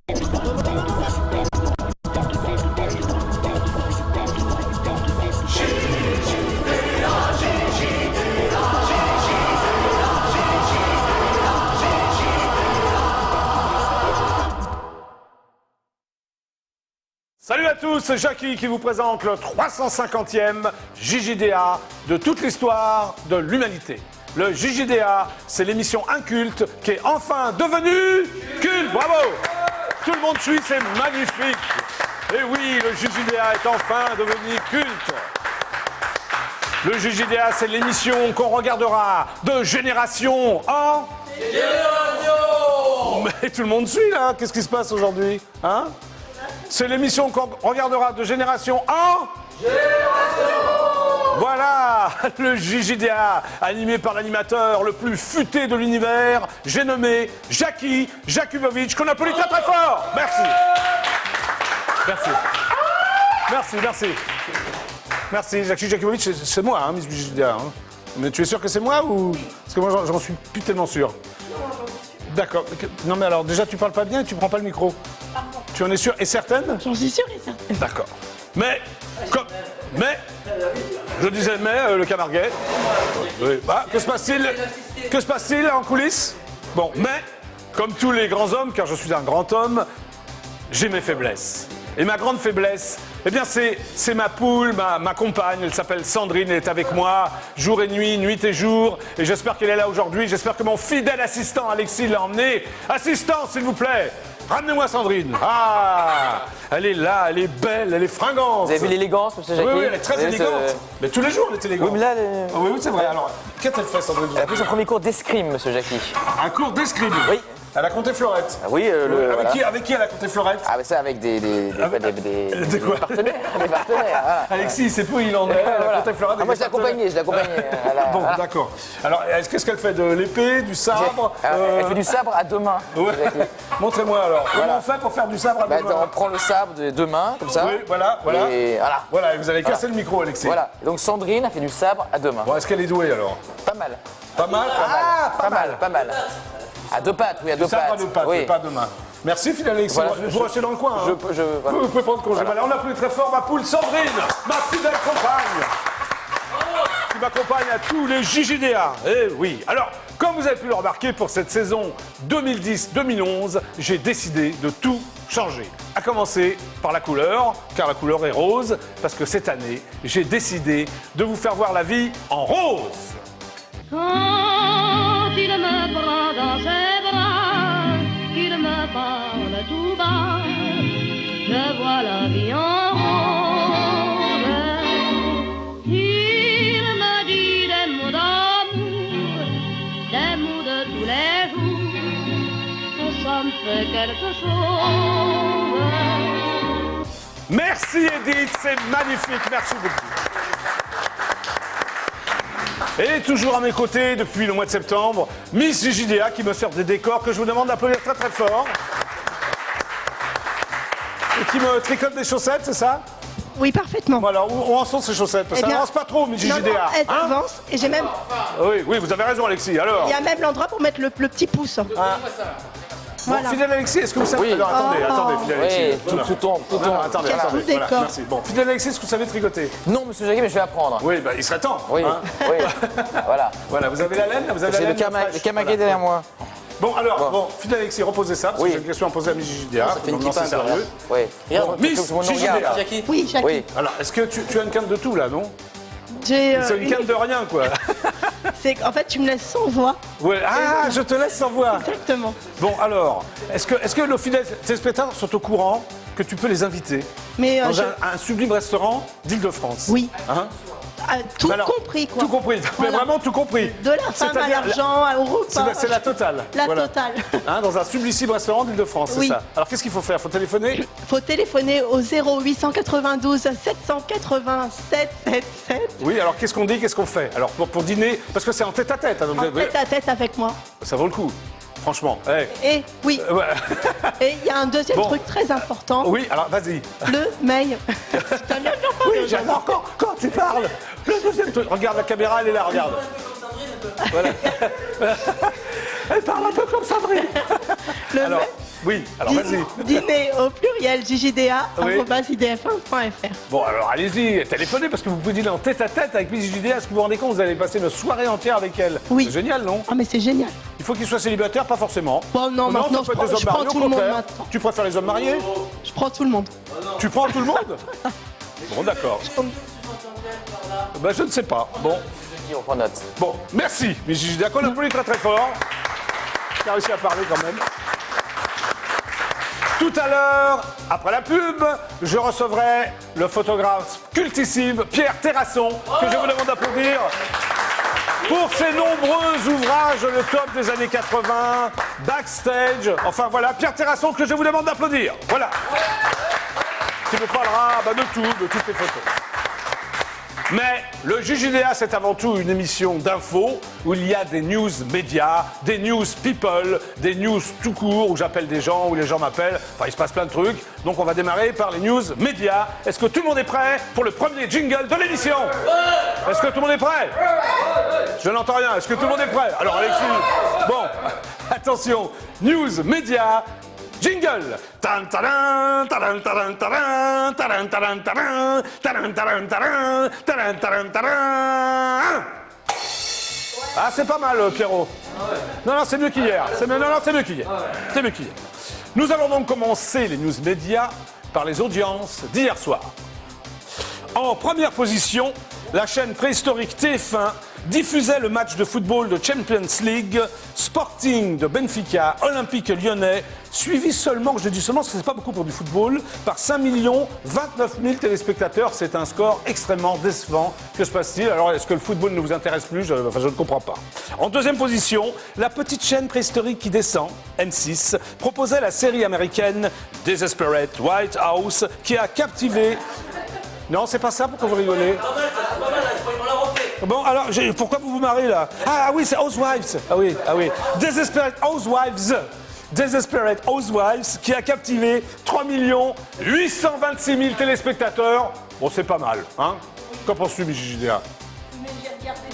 Salut à tous, c'est Jackie qui vous présente le 350e JJDA de toute l'histoire de l'humanité. Le JJDA, c'est l'émission inculte qui est enfin devenue culte. Bravo! Tout le monde suit, c'est magnifique. Et oui, le JJDA est enfin devenu culte. Le JJDA, c'est l'émission qu'on regardera de génération en génération. Mais tout le monde suit là, qu'est-ce qui se passe aujourd'hui, hein? C'est l'émission qu'on regardera de génération en génération. Voilà, le JJDA, animé par l'animateur le plus futé de l'univers, j'ai nommé Jackie Jakubowicz, qu'on applaudit très très fort. Merci. Merci. Merci, merci. Merci, Jackie Jakubowicz, c'est moi, hein, Miss JJDA. Hein. Mais tu es sûr que c'est moi ou... Parce que moi, j'en suis plus tellement sûr. D'accord. Non mais alors, déjà, tu parles pas bien et tu prends pas le micro. Tu en es sûre et certaine? J'en suis sûre et certaine. D'accord. Mais, je disais le Camarguais. Oui. Bah, que se passe-t-il en coulisses? Bon, mais, comme tous les grands hommes, car je suis un grand homme, j'ai mes faiblesses. Et ma grande faiblesse, eh bien, c'est ma poule, ma compagne, elle s'appelle Sandrine, elle est avec moi, jour et nuit, nuit et jour, et j'espère qu'elle est là aujourd'hui, j'espère que mon fidèle assistant Alexis l'a emmenée. Assistant, s'il vous plaît, ramenez-moi Sandrine. Ah, elle est là, elle est belle, elle est fringante. Vous avez vu l'élégance, monsieur Jackie? Oui, elle est très élégante. Mais tous les jours, elle est élégante. Oui, mais là, oui, c'est vrai. Alors, qu'a-t-elle fait, Sandrine? elle a pris son premier cours d'escrime, monsieur Jackie. Un cours d'escrime? Oui. Elle a compté Fleurette. Ah oui, avec qui elle a compté Fleurette? Ah, mais ça, avec des partenaires. Des partenaires. Ah. Alexis, c'est peu, il en est. Elle a compté Fleurette. Ah, moi, je l'accompagnais. Bon, d'accord. Alors, qu'est-ce qu'elle fait? De l'épée, du sabre? Elle fait du sabre à deux mains. Ouais. Montrez-moi alors. Comment on fait pour faire du sabre à deux mains? On prend le sabre de deux mains, comme ça. Oui, voilà. Et voilà. Voilà, et vous avez cassé le micro, Alexis. Voilà. Donc, Sandrine a fait du sabre à deux mains. Bon, est-ce qu'elle est douée alors? Pas mal. Pas mal? Pas mal. À deux pattes, oui, à deux pattes. Sabre à deux pattes, oui. Pas à deux mains. Merci, fidèle Alexis. Voilà, vous restez dans le coin. Hein. Voilà. Vous pouvez prendre congé. Voilà. On applaudit très fort ma poule Sandrine, ma fidèle compagne, qui m'accompagne à tous les JJDA. Eh oui. Alors, comme vous avez pu le remarquer, pour cette saison 2010-2011, j'ai décidé de tout changer. À commencer par la couleur, car la couleur est rose, parce que cette année, j'ai décidé de vous faire voir la vie en rose. Quand il me prend dans ses bras, qu'il me parle tout bas, je vois la vie en rose. Il me dit des mots d'amour, des mots de tous les jours, ça me fait quelque chose. Merci Edith, c'est magnifique, merci beaucoup. Et toujours à mes côtés depuis le mois de septembre, Miss JJDA qui me sert des décors que je vous demande d'applaudir très très fort. Et qui me tricote des chaussettes, c'est ça? Oui, parfaitement. Bon alors, où en sont ces chaussettes? Parce que ça n'avance pas trop, Miss JJDA. Non, elles avancent et j'ai même... Oui, vous avez raison Alexis, alors. Il y a même l'endroit pour mettre le petit pouce. Bon, Voilà. fidèle Alexis, est-ce que vous savez... Oui. Alors, attendez, fidèle Alexis. Oui, tout tombe. Attendez, Tout voilà, décor. merci. Bon, fidèle Alexis, est-ce que vous savez tricoter? Non, monsieur Jackie, mais je vais apprendre. Oui, bah il serait temps. Oui, hein. Voilà. Voilà, vous avez la laine, vous avez la J'ai laine. le Camarguais derrière moi. Bon, alors, fidèle Alexis, reposez ça, parce que Oui. j'ai une question à poser à Miss JJDA. Ça fait une Non, c'est petite sérieux. Oui. Bon, Miss JJDA. Oui, Jackie. Oui. Alors, est-ce que tu as une canne de tout, là, non? J'ai, C'est une canne de rien, quoi. En fait, tu me laisses sans voix. Ouais. Ah, je te laisse sans voix. Exactement. Bon, alors, est-ce que nos fidèles téléspectateurs sont au courant que tu peux les inviter Mais dans un sublime restaurant d'Île-de-France? Oui. Hein? Tout Alors, compris, quoi. Tout compris, mais Voilà. vraiment tout compris. De la femme à C'est-à-dire l'argent, au repas. C'est la totale. La Voilà. totale. Hein, dans un sublissime restaurant d'Île-de-France, c'est Oui. ça. Alors, qu'est-ce qu'il faut faire? Faut téléphoner? Faut téléphoner au 0892 787 77. Oui, alors qu'est-ce qu'on dit? Qu'est-ce qu'on fait? Alors, pour dîner, parce que c'est en tête-à-tête. Hein, donc, En tête à tête avec moi. ça vaut le coup, franchement. Hey. Et oui. Ouais. Et il y a un deuxième Bon. truc très important. Oui, alors vas-y. Le mail. Oui, j'adore quand tu parles. Le deuxième truc. Regarde la caméra, elle est là, regarde. Voilà. Elle parle un peu comme Sandrine. Le Alors, mail. Oui, alors vas-y. Dîner au pluriel, JJDA, Oui. @idf1.fr. Bon, alors allez-y, téléphonez parce que vous pouvez dîner en tête-à-tête avec Miss JDA. Est-ce que vous vous rendez compte, vous allez passer une soirée entière avec elle? Oui. C'est génial, non? Ah, mais c'est génial. Il faut qu'il soit célibataire, pas forcément. Bon, non, maintenant, ça peut je être des prends- hommes je prends mariés, tout au le monde contraire. maintenant. Tu préfères les hommes mariés? Je prends tout le monde. Tu prends tout le monde? Bon, d'accord. Ben, je ne sais pas. Bon, On prend note. bon, merci, Miss JDA, qu'on applaudit très très fort. Qui a réussi à parler quand même. Tout à l'heure, après la pub, je recevrai le photographe cultissime Pierre Terrasson, que je vous demande d'applaudir pour ses nombreux ouvrages, le top des années 80, backstage. Enfin voilà, Pierre Terrasson, que je vous demande d'applaudir. Voilà. Qui nous parlera de tout, de toutes les photos. Mais le JJDA, c'est avant tout une émission d'infos où il y a des news médias, des news people, des news tout court, où j'appelle des gens, où les gens m'appellent. Enfin, il se passe plein de trucs. Donc, on va démarrer par les news médias. Est-ce que tout le monde est prêt pour le premier jingle de l'émission? Est-ce que tout le monde est prêt? Je n'entends rien. Est-ce que tout le monde est prêt? Alors, Alexis, bon, attention. News médias. Jingle! Tan taran, taran, taran, taran, taran, taran, taran, taran, taran, taran, taran, taran, taran. Ah, c'est pas mal, Pierrot. Non, c'est mieux qu'hier. C'est mieux qu'hier. C'est mieux qu'hier. Nous allons donc commencer les news médias par les audiences d'hier soir. En première position, la chaîne préhistorique TF1 diffusait le match de football de Champions League, Sporting de Benfica, Olympique Lyonnais, suivi seulement, je dis seulement parce que c'est pas beaucoup pour du football, par 5 29 000 téléspectateurs. C'est un score extrêmement décevant. Que se passe-t-il? Alors, est-ce que le football ne vous intéresse plus? je ne comprends pas. En deuxième position, la petite chaîne préhistorique qui descend, M6, proposait la série américaine Desperate White House, qui a captivé... Non, c'est pas ça, pourquoi vous rigolez? Bon, alors, pourquoi vous vous marrez là? Ah oui, c'est Housewives. Ah oui. Desperate Housewives qui a captivé 3 826 000 téléspectateurs. Bon, c'est pas mal, hein? Qu'en penses-tu, JJDA?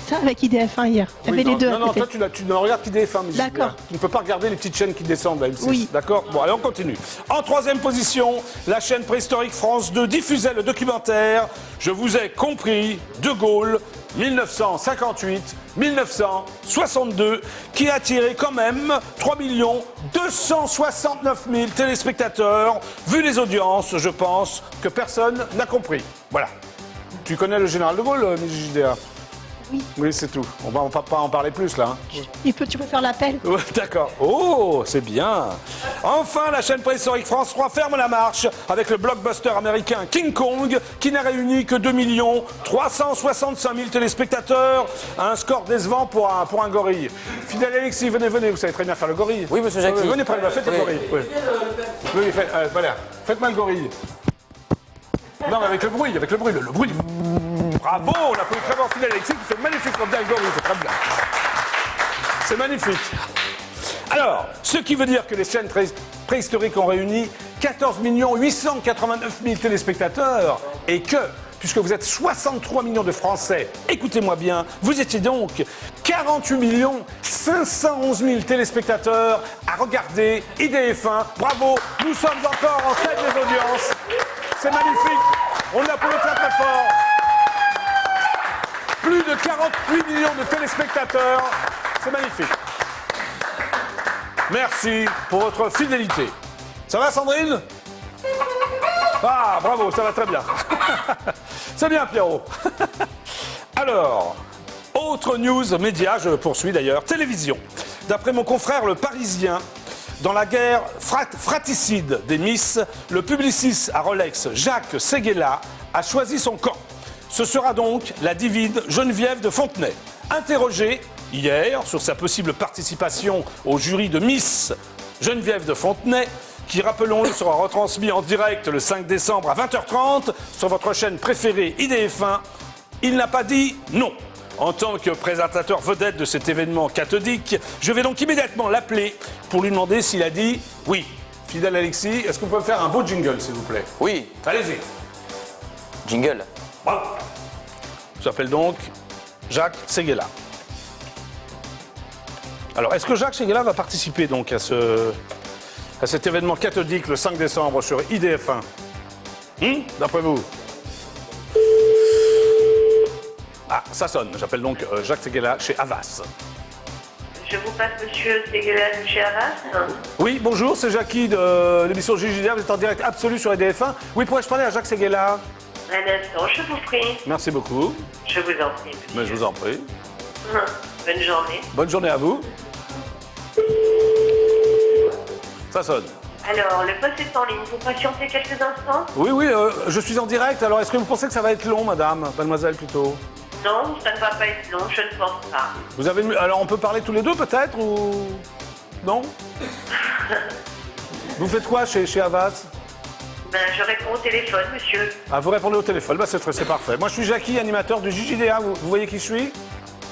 Ça avec IDF1 hier. Il y avait les deux à Non, côté. toi, tu ne regardes qu'IDF1, mais D'accord. tu ne peux pas regarder les petites chaînes qui descendent, là, M6. Oui. D'accord? Bon, allez, on continue. En troisième position, la chaîne préhistorique France 2 diffusait le documentaire Je vous ai compris, De Gaulle, 1958-1962, qui a attiré quand même 3 269 000 téléspectateurs. Vu les audiences, je pense que personne n'a compris. Voilà. Tu connais le général de Gaulle, JJDA? Oui, c'est tout. On va pas en parler plus, là. Hein. Tu peux faire l'appel. Ouais, d'accord. Oh, c'est bien. Enfin, la chaîne préhistorique France 3 ferme la marche avec le blockbuster américain King Kong, qui n'a réuni que 2 365 000 téléspectateurs. Un score décevant pour un gorille. Fidèle Alexis, venez, vous savez très bien faire le gorille. Oui, monsieur Jackie. Venez, faites le gorille. Oui, voilà. Faites-moi le gorille. Non, mais avec le bruit. Le bruit. Bravo, on a pu très bien Fidèle Alexis qui fait magnifique comme le gorille, c'est très bien. C'est magnifique. Alors, ce qui veut dire que les chaînes préhistoriques ont réuni 14 889 000 téléspectateurs et que, puisque vous êtes 63 millions de Français, écoutez-moi bien, vous étiez donc 48 511 000 téléspectateurs à regarder IDF1. Bravo, nous sommes encore en tête des audiences. C'est magnifique. On applaudit très très fort. Plus de 48 millions de téléspectateurs. C'est magnifique. Merci pour votre fidélité. Ça va, Sandrine? Ah, bravo, ça va très bien. C'est bien, Pierrot. Alors, autre news média, je poursuis d'ailleurs, télévision. D'après mon confrère Le Parisien, dans la guerre fratricide des Miss, le publiciste à Rolex Jacques Séguéla a choisi son camp. Ce sera donc la divine Geneviève de Fontenay. Interrogée hier sur sa possible participation au jury de Miss Geneviève de Fontenay, qui, rappelons-le, sera retransmis en direct le 5 décembre à 20h30 sur votre chaîne préférée IDF1, il n'a pas dit non. En tant que présentateur vedette de cet événement cathodique, je vais donc immédiatement l'appeler pour lui demander s'il a dit oui. Fidèle Alexis, est-ce que vous pouvez me faire un beau jingle, s'il vous plaît? Oui. Allez-y. Jingle. Bravo. Je m'appelle donc Jacques Séguéla. Alors, est-ce que Jacques Séguéla va participer donc à à cet événement cathodique le 5 décembre sur IDF1? D'après vous? Ah, ça sonne. J'appelle donc Jacques Séguéla chez Havas. Je vous passe monsieur Séguéla de chez Havas. Oui, bonjour, c'est Jackie de l'émission JJDA. Vous êtes en direct absolu sur IDF1. Oui, pourrais-je parler à Jacques Séguéla? Un instant, je vous prie. Merci beaucoup. Je vous en prie. Mais je vous en prie. Bonne journée. Bonne journée à vous. Ça sonne. Alors, le poste est en ligne. Vous patientez quelques instants? Oui, oui, je suis en direct. Alors, est-ce que vous pensez que ça va être long, madame? Mademoiselle, plutôt. Non, ça ne va pas être long, je ne pense pas. Vous avez... Alors, on peut parler tous les deux, peut-être, ou... Non? Vous faites quoi chez Havas? Ben, je réponds au téléphone, monsieur. Ah, vous répondez au téléphone, bah, c'est parfait. Moi, je suis Jackie, animateur du JJDA. Vous voyez qui je suis?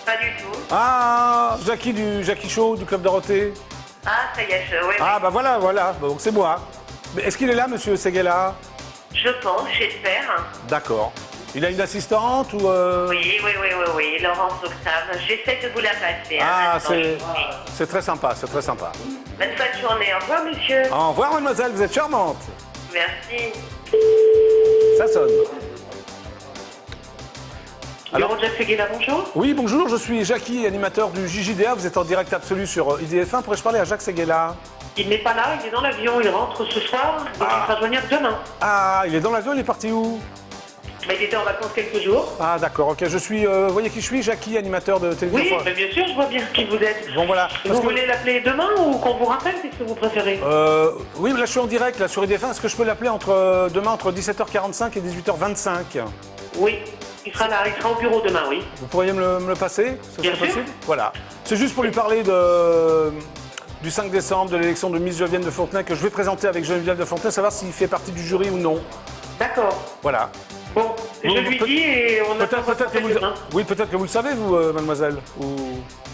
Pas du tout. Ah, Jackie du Jackie Show, du Club Dorothée. Ah, ça y est, oui. Ah, bah voilà, voilà. Donc, c'est moi. Mais est-ce qu'il est là, monsieur Séguéla? Je pense, j'espère. D'accord. Il a une assistante ou... Oui, Laurence Octave. J'essaie de vous la passer. Ah, Attends, c'est très sympa, c'est très sympa. bonne fin de journée. Au revoir, monsieur. Au revoir, mademoiselle, vous êtes charmante. Merci. Ça sonne. Alors, Jacques Séguéla, bonjour. Oui, bonjour, je suis Jackie, animateur du JJDA. Vous êtes en direct absolu sur IDF1. Pourrais-je parler à Jacques Séguéla? Il n'est pas là, il est dans l'avion, il rentre ce soir, donc il sera joignable demain. Ah, il est dans l'avion, il est parti où? Mais il était en vacances quelques jours. Ah, d'accord, ok. Je suis, vous voyez qui je suis? Jackie, animateur de Oui, télévision. mais bien sûr, je vois bien qui vous êtes. Bon, voilà. Parce Vous que- voulez l'appeler demain ou qu'on vous rappelle? Qu'est-ce que vous préférez? Oui, mais là, je suis en direct, là, sur IDF1. Est-ce que je peux l'appeler demain entre 17h45 et 18h25? Oui, il sera là, il sera au bureau demain, oui. Vous pourriez me le passer? Ce Bien serait sûr. possible? Voilà. C'est juste pour lui parler du 5 décembre, de l'élection de Miss Geneviève de Fontenay, que je vais présenter avec Geneviève de Fontenay, savoir s'il fait partie du jury ou non. D'accord. Voilà. Bon, je Vous- lui peut- dis et on attend votre Peut-être que appel vous... demain. Oui, peut-être que vous le savez, vous, mademoiselle. Ou...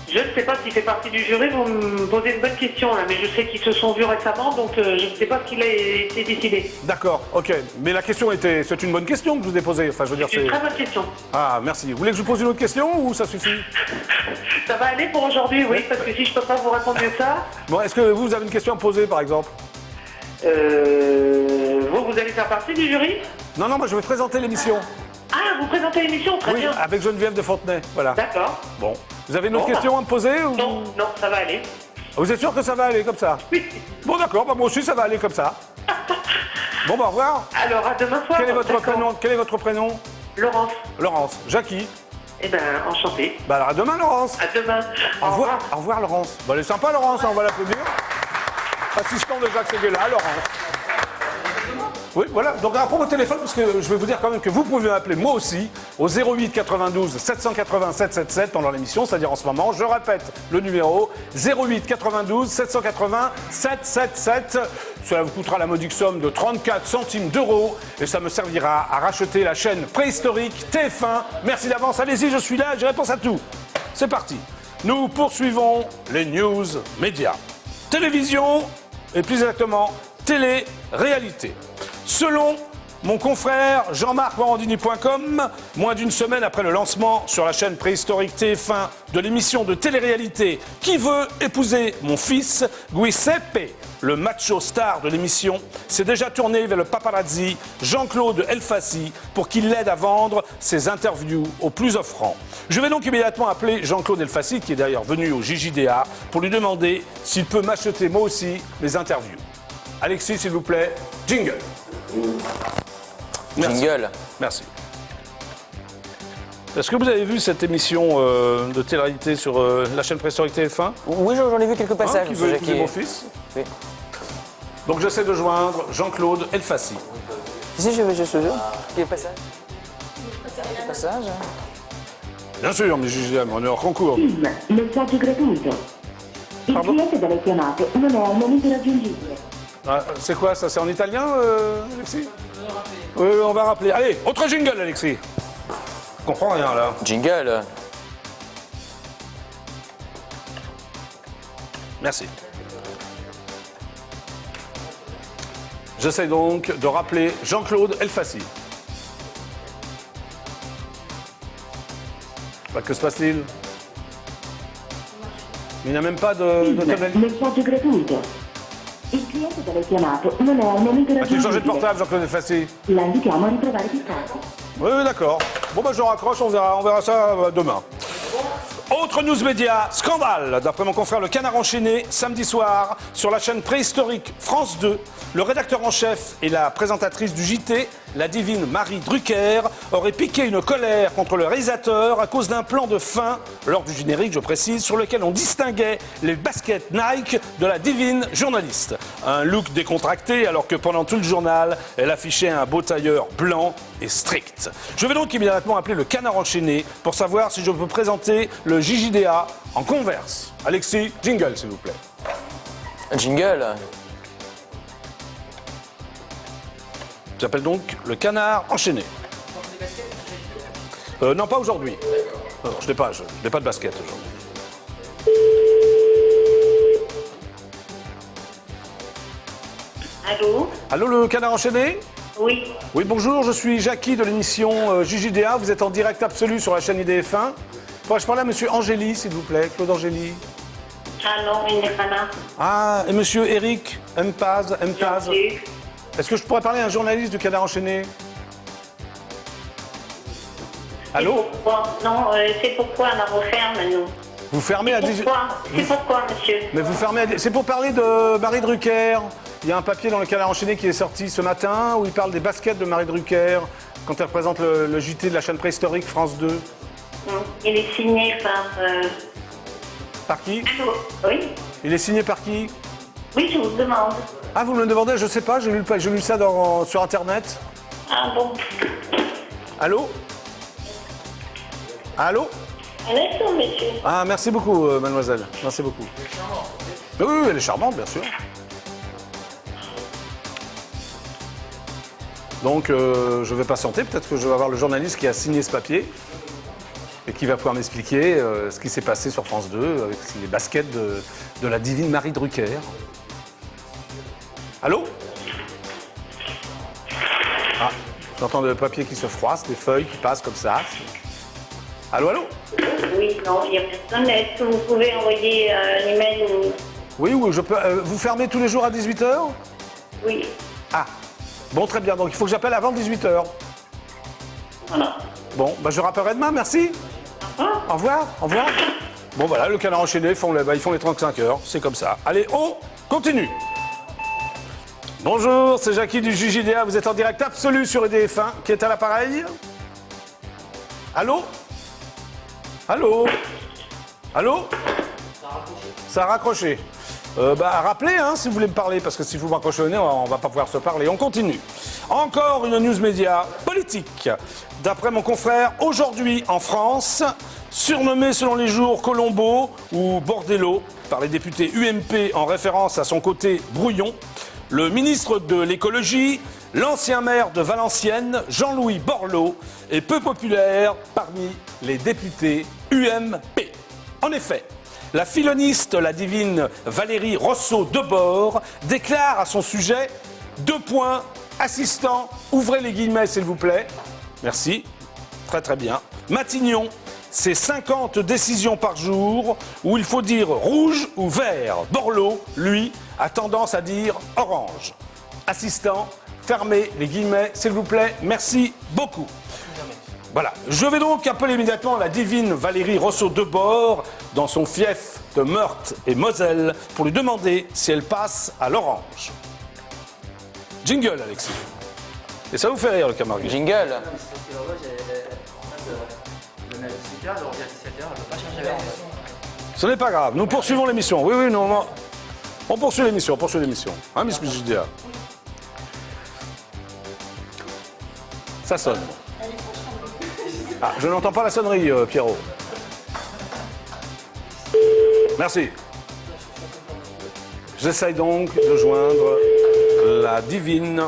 Je ne sais pas s'il fait partie du jury, vous me posez une bonne question là, mais je sais qu'ils se sont vus récemment, donc je ne sais pas ce qu'il a été décidé. D'accord, ok. Mais la question était... C'est une bonne question que je vous ai posée. Enfin, je veux dire, C'est une très bonne question. Ah, merci. Vous voulez que je vous pose une autre question ou ça suffit? Ça va aller pour aujourd'hui, oui, parce que si je peux pas vous répondre mieux que ça, Bon, est-ce que vous avez une question à me poser, par exemple? vous allez faire partie du jury? Non, non, moi, je vais présenter l'émission. Ah, vous présentez l'émission, très Oui, bien. avec Geneviève de Fontenay. Voilà. D'accord. Bon. Vous avez une autre Bon, question à me poser ou... Non, non, ça va aller. Vous êtes sûr que ça va aller comme ça? Oui. Bon, d'accord, bah, moi aussi, ça va aller comme ça. Bon, bah, au revoir. Alors, à demain soir. Quel est votre d'accord. prénom? Quel est votre prénom? Laurence. Laurence. Jackie. Eh ben, enchanté. Bah, alors, à demain, Laurence. À demain. Au revoir, Laurence. Bah, elle est sympa, Laurence, hein, on va l'applaudir. Assistant de Jacques Séguéla, Laurence. Oui, voilà. Donc, à propos de téléphone, parce que je vais vous dire quand même que vous pouvez m'appeler moi aussi au 08 92 780 777 pendant l'émission, c'est-à-dire en ce moment. Je répète le numéro 08 92 780 777. Cela vous coûtera la modique somme de 34 centimes d'euros et ça me servira à racheter la chaîne préhistorique TF1. Merci d'avance. Allez-y, je suis là, j'ai réponse à tout. C'est parti. Nous poursuivons les news médias. Télévision et plus exactement télé-réalité. Selon mon confrère Jean-Marc-Morandini.com, moins d'une semaine après le lancement sur la chaîne préhistorique TF1 de l'émission de télé-réalité Qui veut épouser mon fils, Giuseppe, le macho star de l'émission, s'est déjà tourné vers le paparazzi Jean-Claude Elfassi pour qu'il l'aide à vendre ses interviews aux plus offrants. Je vais donc immédiatement appeler Jean-Claude Elfassi, qui est d'ailleurs venu au JJDA, pour lui demander s'il peut m'acheter moi aussi mes interviews. Alexis, s'il vous plaît, jingle. Merci. Jingle. Merci. Est-ce que vous avez vu cette émission de télé-réalité sur la chaîne préhistorique TF1 Oui, j'en ai vu quelques passages. Qui monsieur veut épouser Jacquet. mon fils? Oui. Donc j'essaie de joindre Jean-Claude Elfassi. Si, je suis sûr. Quel passage? Quel passage? Bien sûr, mais JGM, on est hors concours. Messaggio gratuito. Il Pardon? cliente da lei chiamato non è al momento raggiungibile. Ah, c'est quoi ça? C'est en italien, Alexis? Oui, on va rappeler. Allez, autre jingle, Alexis. Je comprends rien là. Jingle. Merci. J'essaie donc de rappeler Jean-Claude Elfassi. Que se passe-t-il? Il n'y a même pas de tonalité. Messaggio gratuito. Il cliente da lei chiamato non è al momento Ah, tu changer de raggiungibile. portable, Jean-Claude Fassi. La invitiamo a riprovare più tardi. Oui, oui, d'accord. Bon, bah, je raccroche, on verra ça demain. Autre news média, scandale. D'après mon confrère Le Canard enchaîné, samedi soir, sur la chaîne préhistorique France 2, le rédacteur en chef et la présentatrice du JT, la divine Marie Drucker, auraient piqué une colère contre le réalisateur à cause d'un plan de fin, lors du générique, je précise, sur lequel on distinguait les baskets Nike de la divine journaliste. Un look décontracté, alors que pendant tout le journal, elle affichait un beau tailleur blanc et strict. Je vais donc immédiatement appeler Le Canard enchaîné pour savoir si je peux présenter le JJDA en converse. Alexis, jingle s'il vous plaît. Jingle. J'appelle donc Le Canard enchaîné. Non, pas aujourd'hui. Non, je n'ai pas de basket aujourd'hui. Allô? Allô, Le Canard enchaîné? Oui. Oui, bonjour, je suis Jackie de l'émission JJDA. Vous êtes en direct absolu sur la chaîne IDF1. Pourrais-je parler à monsieur Angéli, s'il vous plaît, Claude Angéli? Ah non, il n'est pas là. Ah, et monsieur Eric Mpaz. Gentil. Est-ce que je pourrais parler à un journaliste du Canard enchaîné? Allô? Non, c'est pourquoi on la referme, nous. Vous fermez à 18... Pourquoi? C'est pourquoi, monsieur? Mais vous fermez à... C'est pour parler de Marie Drucker. Il y a un papier dans le Canard enchaîné qui est sorti ce matin où il parle des baskets de Marie Drucker quand elle présente le JT de la chaîne préhistorique France 2. Il est signé par... Par qui? Allô? Oui? Il est signé par qui? Oui, je vous demande. Ah, vous me le demandez? Je sais pas, j'ai lu ça sur Internet. Ah bon? Allô? Allô? Un instant, monsieur. Ah, merci beaucoup, mademoiselle. Merci beaucoup. Oui, oui, elle est charmante, bien sûr. Donc, je vais patienter. Peut-être que je vais avoir le journaliste qui a signé ce papier et qui va pouvoir m'expliquer ce qui s'est passé sur France 2 avec les baskets de la divine Marie Drucker. Allô? Ah, j'entends le papier qui se froisse, des feuilles qui passent comme ça. Allô, allô? Oui, non, il n'y a personne. Est-ce que vous pouvez envoyer un email ou... Oui, oui, je peux. Vous fermez tous les jours à 18h? Oui. Ah, bon, très bien. Donc, il faut que j'appelle avant 18h. Voilà. Bon, bah, je rappellerai demain, merci. Au revoir, au revoir. Bon, voilà, le Canard enchaîné, ils font les 35 heures. C'est comme ça. Allez, on continue. Bonjour, c'est Jackie du JJDA. Vous êtes en direct absolu sur EDF1. Qui est à l'appareil? Allô? Allô? Allô? Ça a raccroché. Rappelez si vous voulez me parler, parce que si vous m'accrochez au nez, on va pas pouvoir se parler. On continue. Encore une news média politique. D'après mon confrère, aujourd'hui en France, surnommé selon les jours Colombo ou Bordello par les députés UMP en référence à son côté brouillon, le ministre de l'écologie, l'ancien maire de Valenciennes, Jean-Louis Borloo, est peu populaire parmi les députés UMP. En effet, la philoniste, la divine Valérie Rousseau-Debord, déclare à son sujet, assistant, ouvrez les guillemets s'il vous plaît. Merci, très très bien. Matignon, c'est 50 décisions par jour où il faut dire rouge ou vert. Borloo, lui, a tendance à dire orange. Assistant, fermez les guillemets s'il vous plaît. Merci beaucoup. Voilà, je vais donc appeler immédiatement la divine Valérie Rousseau-Debord dans son fief de Meurthe et Moselle pour lui demander si elle passe à l'orange. Jingle, Alexis. Et ça vous fait rire, le Camargue. Jingle. Ce n'est pas grave, nous poursuivons l'émission. Oui, oui, non, on poursuit l'émission, Hein, Miss JDA? Ça sonne. Ah, je n'entends pas la sonnerie, Pierrot. Merci. J'essaye donc de joindre la divine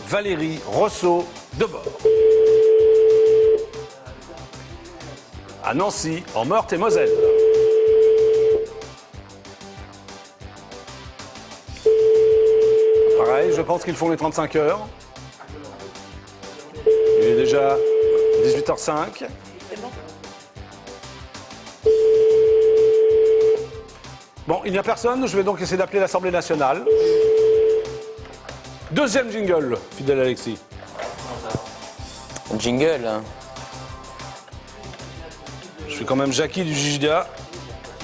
Valérie Rousseau-Debord. À Nancy, en Meurthe et Moselle. Pareil, je pense qu'ils font les 35 heures. Il est déjà 18h05. Bon, il n'y a personne, je vais donc essayer d'appeler l'Assemblée nationale. Deuxième jingle, fidèle Alexis. Jingle. Je suis quand même Jackie du JJDA.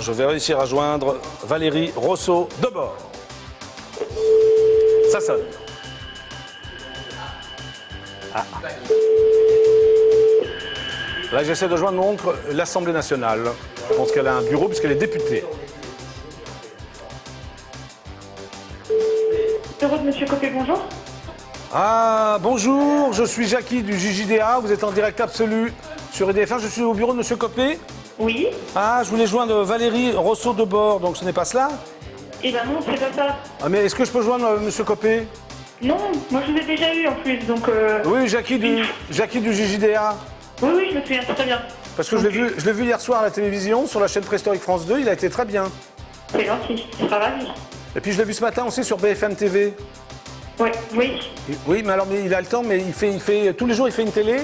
Je vais réussir à joindre Valérie Rousseau de bord. Ça sonne. Ah. Là, j'essaie de joindre mon oncle l'Assemblée nationale. Je pense qu'elle a un bureau puisqu'elle est députée. Bureau de Monsieur Copé, bonjour. Ah, bonjour, je suis Jackie du JJDA. Vous êtes en direct absolu sur EDF1. Je suis au bureau de Monsieur Copé. Oui. Ah, je voulais joindre Valérie Rousseau de bord, donc ce n'est pas cela? Eh ben non, c'est pas ça. Ah, mais est-ce que je peux joindre Monsieur Copé? Non, moi je vous ai déjà eu en plus, donc... Oui, Jackie du JJDA. Oui, je me souviens très bien. Parce que je l'ai vu hier soir à la télévision, sur la chaîne Préhistorique France 2, il a été très bien. C'est gentil, je serai ravi. Et puis je l'ai vu ce matin aussi sur BFM TV. Oui. Oui, mais alors mais il a le temps, mais il fait tous les jours il fait une télé.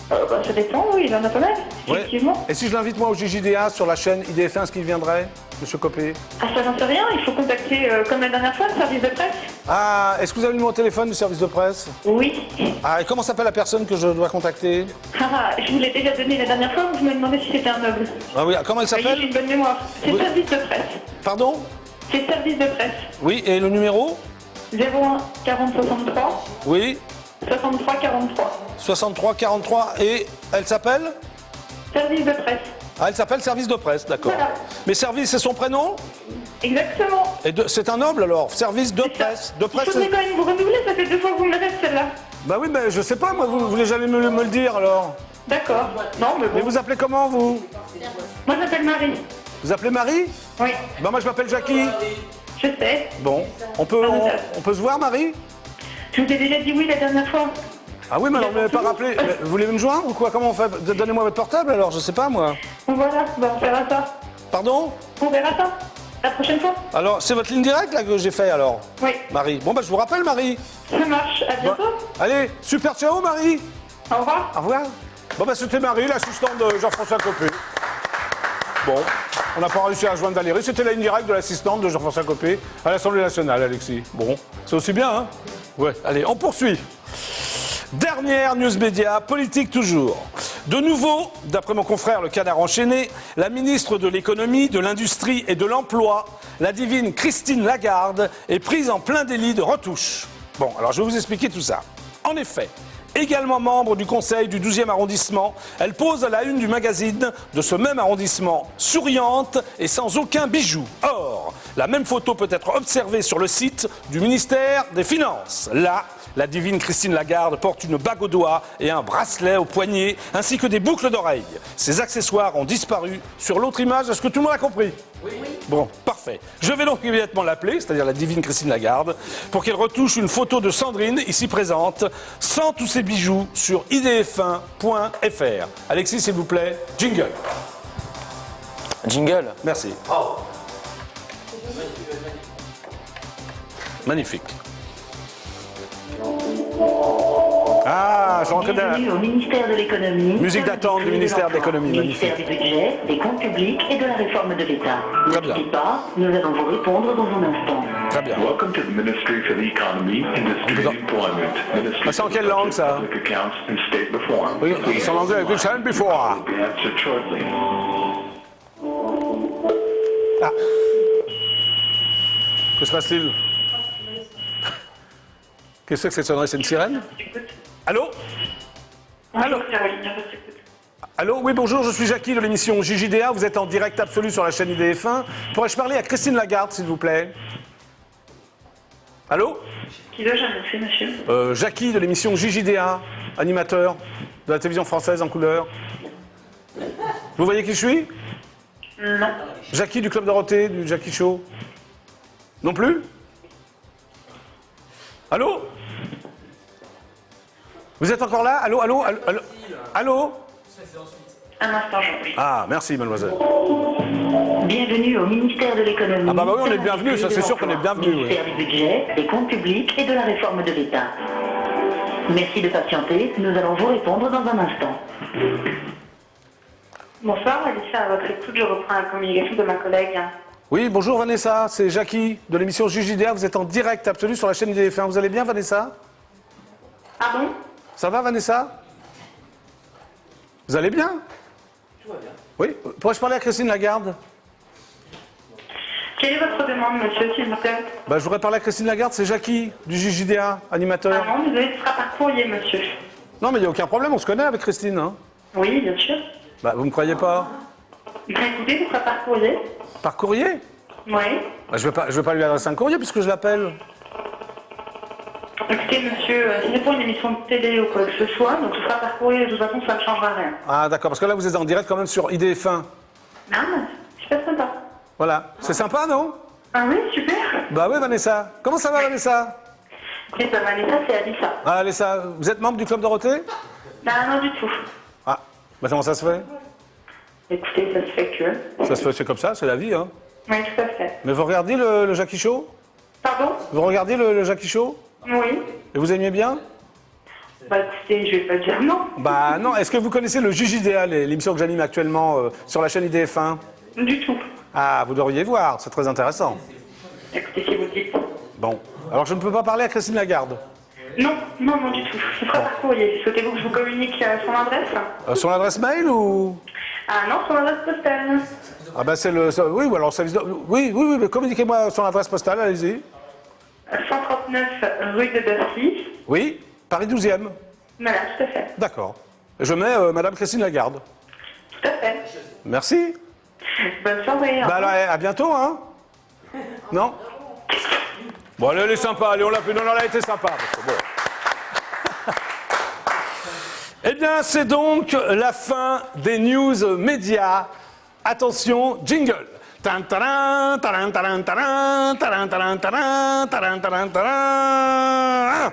Ça dépend, oui, il en a pas mal, Ouais. effectivement. Et si je l'invite moi au JJDA sur la chaîne IDF1, est-ce qu'il viendrait, Monsieur Copé? Ah, ça j'en sais rien, il faut contacter, comme la dernière fois, le service de presse. Ah, est-ce que vous avez le numéro de téléphone du service de presse? Oui. Ah, et comment s'appelle la personne que je dois contacter? Ah, je vous l'ai déjà donné la dernière fois, vous me demandez si c'était un noble. Ah oui, comment elle Vous voyez, s'appelle? j'ai une bonne mémoire. C'est Oui. service de presse. Pardon? C'est service de presse. Oui, et le numéro? 01 40 63 Oui, 63 43. 63 43, et elle s'appelle? Service de presse. Ah, elle s'appelle service de presse, d'accord. Voilà. Mais service, c'est son prénom? Exactement. Et c'est un noble alors? Service de C'est ça. presse. De Il presse. faudrait quand même vous renouveler, ça fait 2 fois que vous me le faites celle-là. Bah oui, mais je sais pas, moi, vous voulez jamais me le dire alors? D'accord. Non, mais Mais bon. vous appelez comment vous? Moi, je m'appelle Marie. Vous appelez Marie? Oui, Bah moi je m'appelle Jackie. je sais. Bon, on peut se voir Marie? Je vous ai déjà dit oui la dernière fois. Ah oui, mais alors vous m'avez pas rappelé. Mais vous voulez me joindre ou quoi? Comment on fait? Donnez-moi votre portable alors, je sais pas moi. Bon, voilà, bah, on verra ça. Pardon? On verra ça. La prochaine fois. Alors, c'est votre ligne directe là que j'ai fait alors? Oui, Marie. Bon bah je vous rappelle Marie. ça marche. À bientôt. Allez, super ciao Marie. Au revoir. Au revoir. Bon bah c'était Marie, l'assistante de Jean-François Copé. Bon, on n'a pas réussi à joindre Valérie, c'était la ligne directe de l'assistante de Jean-François Copé à l'Assemblée nationale, Alexis. Bon, c'est aussi bien, hein? Ouais, allez, on poursuit. Dernière news média, politique toujours. De nouveau, d'après mon confrère Le Canard enchaîné, la ministre de l'économie, de l'industrie et de l'emploi, la divine Christine Lagarde, est prise en plein délit de retouche. Bon, alors je vais vous expliquer tout ça. En effet, également membre du conseil du 12e arrondissement, elle pose à la une du magazine de ce même arrondissement, souriante et sans aucun bijou. Or, la même photo peut être observée sur le site du ministère des Finances. Là, la divine Christine Lagarde porte une bague au doigt et un bracelet au poignet, ainsi que des boucles d'oreilles. Ces accessoires ont disparu sur l'autre image. Est-ce que tout le monde a compris? Oui. Bon, parfait. Je vais donc immédiatement l'appeler, c'est-à-dire la divine Christine Lagarde, pour qu'elle retouche une photo de Sandrine, ici présente, sans tous ses bijoux, sur idf1.fr. Alexis, s'il vous plaît, jingle. Jingle. Merci. Magnifique. Ah, je reconnais. Bienvenue au ministère de l'économie. Musique d'attente du ministère de l'économie, Ministère du budget, des comptes publics et de la réforme de l'État. Très bien. N'hésitez pas, nous allons vous répondre dans un instant. Très bien. Welcome to the Ministry for the Economy, Industry and Employment. Ministry c'est en quelle langue, ça? for Public Accounts and State Reform. Oui, c'est en anglais. Good time before. Will be answered shortly. Ah. Que se passe-t-il? Qu'est-ce que c'est que cette sonnerie? C'est une sirène? Allô? Allô? Allô? Oui, bonjour, je suis Jackie de l'émission JJDA. Vous êtes en direct absolu sur la chaîne IDF1. Pourrais-je parler à Christine Lagarde, s'il vous plaît? Allô? Qui dois-je annoncer, monsieur? Jackie de l'émission JJDA, animateur de la télévision française en couleur. Vous voyez qui je suis? Non. Jackie du Club Dorothée, du Jackie Show. Non plus? Allô? Vous êtes encore là? Allô? Allô? Allô? Allô? Allô? Un instant, j'en prie. Ah, merci, mademoiselle. Bienvenue au ministère de l'économie. Ah bah oui, on est de bienvenu, l'industrie ça, et de c'est sûr qu'on est l'emploi, bienvenu, oui. Ministère du budget, des comptes publics et de la réforme de l'État. Merci de patienter, nous allons vous répondre dans un instant. Bonsoir, Alicia, à votre écoute, je reprends la communication de ma collègue. Oui, bonjour Vanessa, c'est Jackie de l'émission JJDA. Vous êtes en direct absolu sur la chaîne IDF1. Vous allez bien Vanessa? Ah bon? Ça va Vanessa? Vous allez bien? Tout va bien. Oui, pourrais-je parler à Christine Lagarde? Quelle est votre demande, monsieur, s'il vous plaît? Je voudrais parler à Christine Lagarde, c'est Jackie du JJDA, animateur. Ah non, désolé, ce sera par courrier, monsieur. Non mais il n'y a aucun problème, on se connaît avec Christine. Hein. Oui, bien sûr. Vous me croyez pas? Écoutez, ce sera par courrier. Par courrier? Oui. Je vais pas lui adresser un courrier puisque je l'appelle. Écoutez, monsieur, si c'est pour une émission de télé ou quoi que ce soit, donc ce sera par courrier, de toute façon, ça ne changera rien. Ah d'accord, parce que là vous êtes en direct quand même sur IDF1. Non, mais c'est pas sympa. Voilà, c'est sympa non? Ah oui, super. Bah oui Vanessa. Comment ça va Vanessa? Écoutez, ça Vanessa, c'est Alissa. Ah Alessa, vous êtes membre du Club Dorothée? Non, du tout. Ah, comment ça se fait? Écoutez, ça se fait que... Ça se fait, c'est comme ça, c'est la vie hein. Oui, tout à fait. Mais vous regardez le Jackie Show? Pardon? Vous regardez le Jackie Show? Oui. Et vous aimiez bien? Écoutez, je vais pas dire non. Non, est-ce que vous connaissez le JJDA, l'émission que j'anime actuellement sur la chaîne IDF1? Du tout. Ah, vous devriez voir, c'est très intéressant. Écoutez, si vous dites. Bon, alors je ne peux pas parler à Christine Lagarde. Non, du tout. Ce sera par courrier. Souhaitez-vous que je vous communique son adresse? Son adresse mail ou? Ah non, son adresse postale. Ah c'est le... Oui, ou alors service de... Oui, mais communiquez-moi son adresse postale, allez-y. 139 rue de Bercy. Oui, Paris 12e. Voilà, tout à fait. D'accord. Je mets Madame Christine Lagarde. Tout à fait. Merci. Bonne soirée. Alors, à bientôt, hein? Non? Bon, allez, elle est sympa, allez, on l'a fait. Non, elle a été sympa. Parce que, bon. Eh bien, c'est donc la fin des news médias. Attention, jingle. Tan-taran, taran, taran, taran, taran, taran, taran, taran, taran, taran.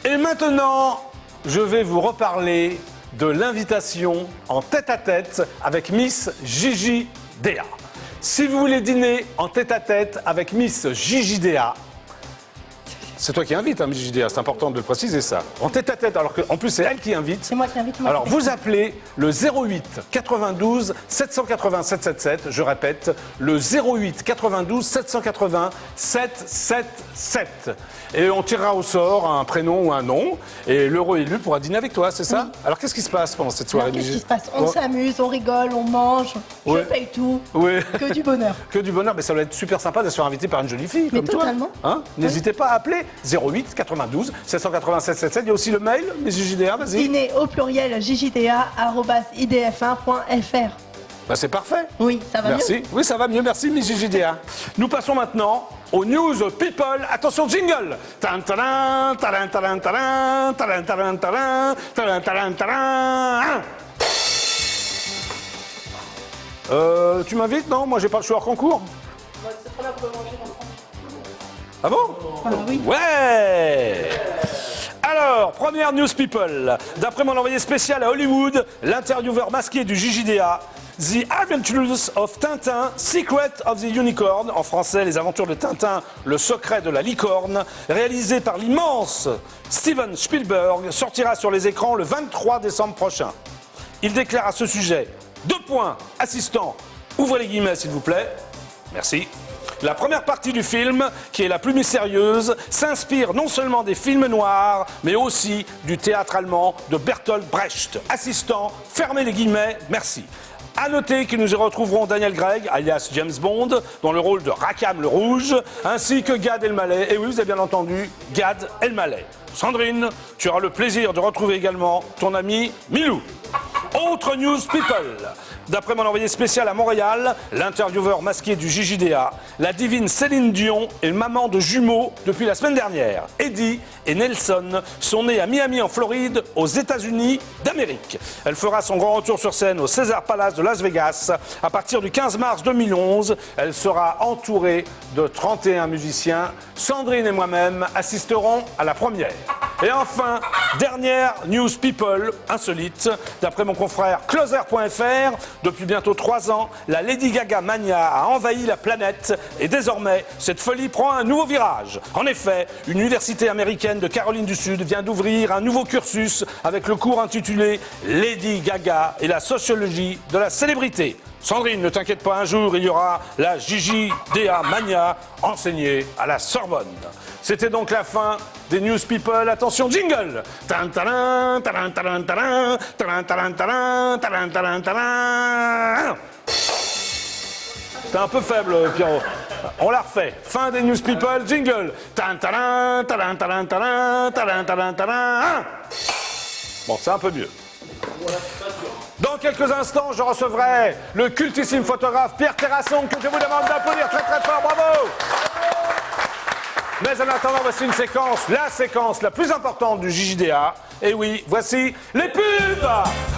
Et maintenant, je vais vous reparler de l'invitation en tête-à-tête avec Miss Gigi Dea. Si vous voulez dîner en tête-à-tête avec Miss Gigi Dea, c'est toi qui invites, hein, Miss Gigi Dea, c'est important de le préciser ça. En tête-à-tête, alors qu'en plus c'est elle qui invite. C'est moi qui invite. Alors vous appelez le 08 92 780 777, je répète, le 08 92 780 777. Et on tirera au sort un prénom ou un nom, et l'heureux élu pourra dîner avec toi, c'est ça? Oui. Alors qu'est-ce qui se passe pendant cette soirée, Alors, qu'est-ce Gigi? qui se passe? On s'amuse, on rigole, on mange, Ouais. je paye tout. Oui. Que du bonheur. Que du bonheur, mais ça va être super sympa de se faire inviter par une jolie fille Mais comme totalement. toi. Hein? N'hésitez pas à appeler 08 92 787 77. Il y a aussi le mail, Miss JDA, vas-y. Dîner au pluriel jjda@idf1.fr. C'est parfait. Oui, ça va Merci. mieux. Oui, ça va mieux. Merci, Miss JDA. Nous passons maintenant aux news people. Attention, jingle. Tan, taran, taran, taran, taran, taran, taran, taran, taran, taran, taran. Tu m'invites? Non, moi j'ai pas le choix hors concours. Ah bon? Oui. Ouais! Alors, première news people. D'après mon envoyé spécial à Hollywood, l'intervieweur masqué du JJDA, The Adventures of Tintin, Secret of the Unicorn, en français, les aventures de Tintin, le secret de la licorne, réalisé par l'immense Steven Spielberg, sortira sur les écrans le 23 décembre prochain. Il déclare à ce sujet, 2 points, assistant, ouvrez les guillemets s'il vous plaît, merci. La première partie du film, qui est la plus mystérieuse, s'inspire non seulement des films noirs, mais aussi du théâtre allemand de Bertolt Brecht. Assistant, fermez les guillemets, merci. À noter que nous y retrouverons Daniel Craig, alias James Bond, dans le rôle de Rackham le Rouge, ainsi que Gad Elmaleh. Et oui, vous avez bien entendu, Gad Elmaleh. Sandrine, tu auras le plaisir de retrouver également ton ami Milou. Autre news people. D'après mon envoyé spécial à Montréal, l'intervieweur masqué du JJDA, la divine Céline Dion est maman de jumeaux depuis la semaine dernière. Eddie et Nelson sont nés à Miami en Floride, aux États-Unis d'Amérique. Elle fera son grand retour sur scène au Caesars Palace de Las Vegas. À partir du 15 mars 2011, elle sera entourée de 31 musiciens. Sandrine et moi-même assisterons à la première. Et enfin, dernière news people insolite. D'après mon confrère Closer.fr, depuis bientôt 3 ans, la Lady Gaga Mania a envahi la planète et désormais, cette folie prend un nouveau virage. En effet, une université américaine de Caroline du Sud vient d'ouvrir un nouveau cursus avec le cours intitulé Lady Gaga et la sociologie de la célébrité. Sandrine, ne t'inquiète pas, un jour, il y aura la JJDA Mania enseignée à la Sorbonne. C'était donc la fin des News People. Attention, jingle. Tan, taran, taran, taran, taran, taran, taran, taran, taran, taran, taran. C'était un peu faible, Pierrot. On la refait. Fin des News People, jingle. Tan, taran, taran, taran, taran, taran, taran, taran. Bon, c'est un peu mieux. Dans quelques instants, je recevrai le cultissime photographe Pierre Terrasson, que je vous demande d'applaudir très très fort. Bravo! Mais en attendant, voici une séquence, la séquence la plus importante du JJDA. Et oui, voici les pubs!